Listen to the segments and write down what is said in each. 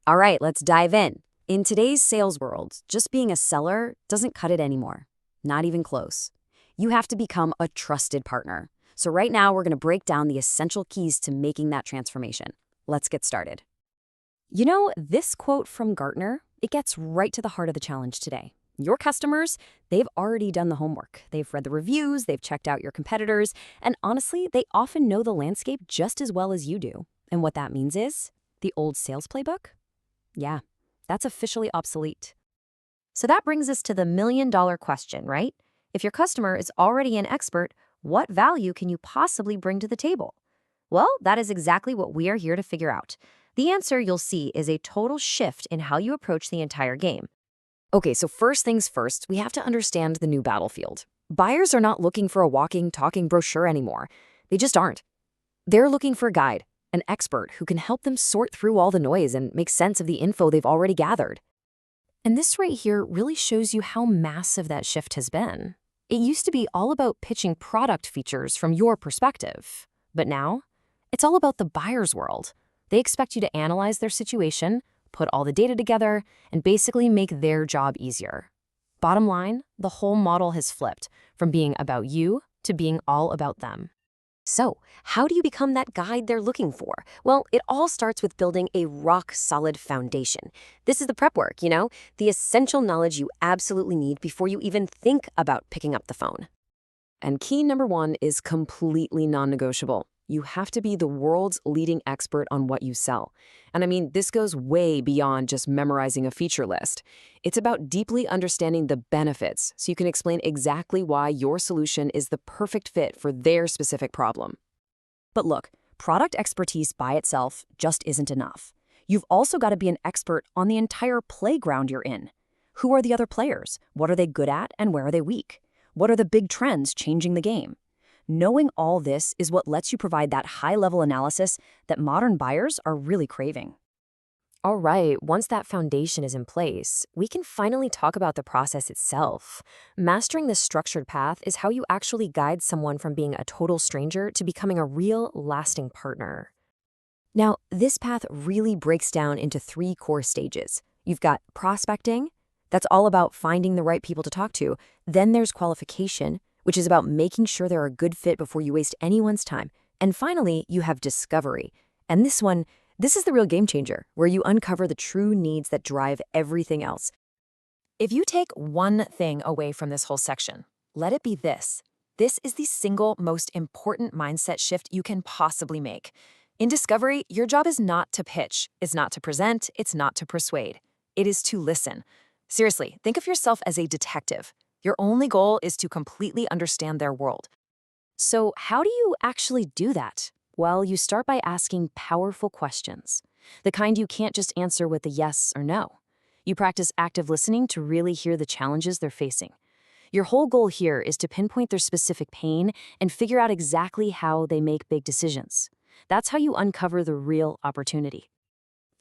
All right, let's dive in. In today's sales world, just being a seller doesn't cut it anymore. Not even close. You have to become a trusted partner. So right now, we're going to break down the essential keys to making that transformation. Let's get started. You know, this quote from Gartner, it gets right to the heart of the challenge today. Your customers, they've already done the homework. They've read the reviews, they've checked out your competitors, and honestly, they often know the landscape just as well as you do. And what that means is, the old sales playbook? Yeah, that's officially obsolete. So that brings us to the million-dollar question, right? If your customer is already an expert, what value can you possibly bring to the table? Well, that is exactly what we are here to figure out. The answer you'll see is a total shift in how you approach the entire game. Okay, so first things first, we have to understand the new battlefield. Buyers are not looking for a walking, talking brochure anymore. They just aren't. They're looking for a guide, an expert who can help them sort through all the noise and make sense of the info they've already gathered. And this right here really shows you how massive that shift has been. It used to be all about pitching product features from your perspective. But now, it's all about the buyer's world. They expect you to analyze their situation, put all the data together, and basically make their job easier. Bottom line, the whole model has flipped from being about you to being all about them. So, how do you become that guide they're looking for? Well, it all starts with building a rock-solid foundation. This is the prep work, the essential knowledge you absolutely need before you even think about picking up the phone. And key number one is completely non-negotiable. You have to be the world's leading expert on what you sell. And I mean, this goes way beyond just memorizing a feature list. It's about deeply understanding the benefits so you can explain exactly why your solution is the perfect fit for their specific problem. But look, product expertise by itself just isn't enough. You've also got to be an expert on the entire playground you're in. Who are the other players? What are they good at and where are they weak? What are the big trends changing the game? Knowing all this is what lets you provide that high-level analysis that modern buyers are really craving. All right, once that foundation is in place, we can finally talk about the process itself. Mastering this structured path is how you actually guide someone from being a total stranger to becoming a real, lasting partner. Now, this path really breaks down into 3 core stages. You've got prospecting. That's all about finding the right people to talk to. Then there's qualification, which is about making sure they're a good fit before you waste anyone's time. And finally, you have discovery. And this is the real game changer, where you uncover the true needs that drive everything else. If you take one thing away from this whole section, let it be this. This is the single most important mindset shift you can possibly make. In discovery, your job is not to pitch, it's not to present, it's not to persuade. It is to listen. Seriously, think of yourself as a detective. Your only goal is to completely understand their world. So how do you actually do that? Well, you start by asking powerful questions, the kind you can't just answer with a yes or no. You practice active listening to really hear the challenges they're facing. Your whole goal here is to pinpoint their specific pain and figure out exactly how they make big decisions. That's how you uncover the real opportunity.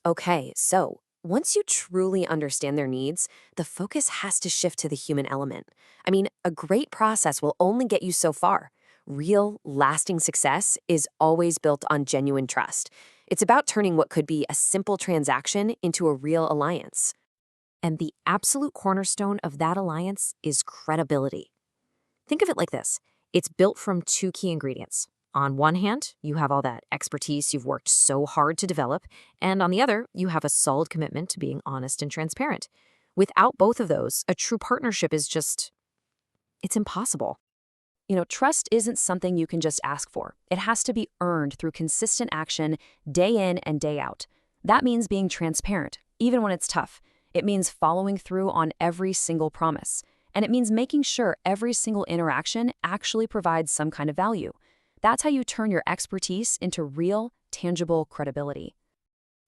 Okay, so once you truly understand their needs, the focus has to shift to the human element. I mean, a great process will only get you so far. Real, lasting success is always built on genuine trust. It's about turning what could be a simple transaction into a real alliance. And the absolute cornerstone of that alliance is credibility. Think of it like this. It's built from 2 key ingredients. On one hand, you have all that expertise you've worked so hard to develop, and on the other, you have a solid commitment to being honest and transparent. Without both of those, a true partnership is it's impossible. Trust isn't something you can just ask for. It has to be earned through consistent action, day in and day out. That means being transparent, even when it's tough. It means following through on every single promise. And it means making sure every single interaction actually provides some kind of value. That's how you turn your expertise into real, tangible credibility.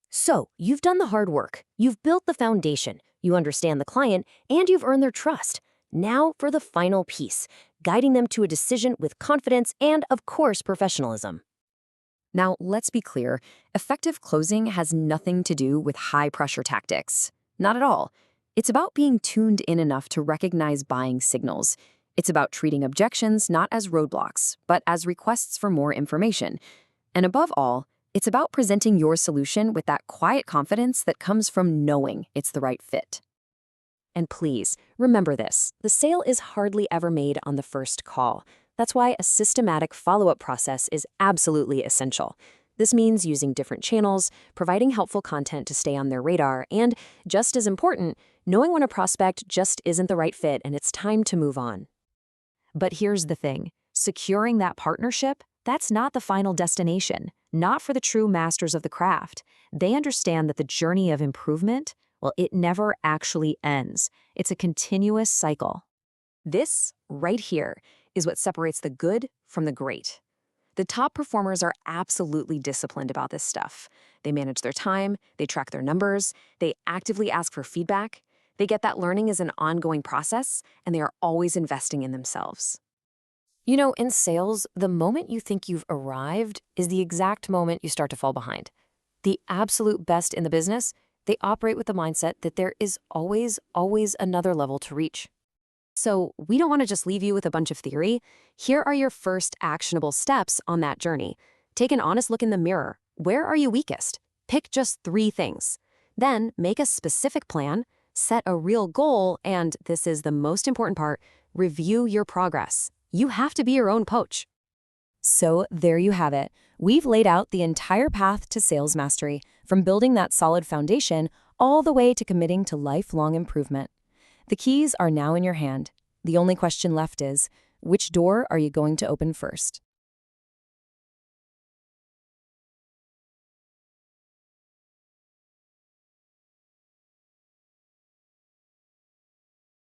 So, you've done the hard work. You've built the foundation. You understand the client, and you've earned their trust. Now for the final piece, guiding them to a decision with confidence and, of course, professionalism. Now, let's be clear. Effective closing has nothing to do with high-pressure tactics. Not at all. It's about being tuned in enough to recognize buying signals. It's about treating objections not as roadblocks, but as requests for more information. And above all, It's about presenting your solution with that quiet confidence that comes from knowing it's the right fit. And please, remember this, the sale is hardly ever made on the first call. That's why a systematic follow-up process is absolutely essential. This means using different channels, providing helpful content to stay on their radar, and, just as important, knowing when a prospect just isn't the right fit and it's time to move on. But here's the thing, securing that partnership, that's not the final destination, not for the true masters of the craft. They understand that the journey of improvement, well, it never actually ends. It's a continuous cycle. This, right here, is what separates the good from the great. The top performers are absolutely disciplined about this stuff. They manage their time, they track their numbers, they actively ask for feedback, they get that learning is an ongoing process, and they are always investing in themselves. You know, in sales, the moment you think you've arrived is the exact moment you start to fall behind. The absolute best in the business, they operate with the mindset that there is always another level to reach. So we don't want to just leave you with a bunch of theory. Here are your first actionable steps on that journey. Take an honest look in the mirror. Where are you weakest? Pick just 3 things. Then make a specific plan, set a real goal, and this is the most important part, review your progress. You have to be your own coach. So there you have it. We've laid out the entire path to sales mastery, from building that solid foundation all the way to committing to lifelong improvement. The keys are now in your hand. The only question left is, which door are you going to open first?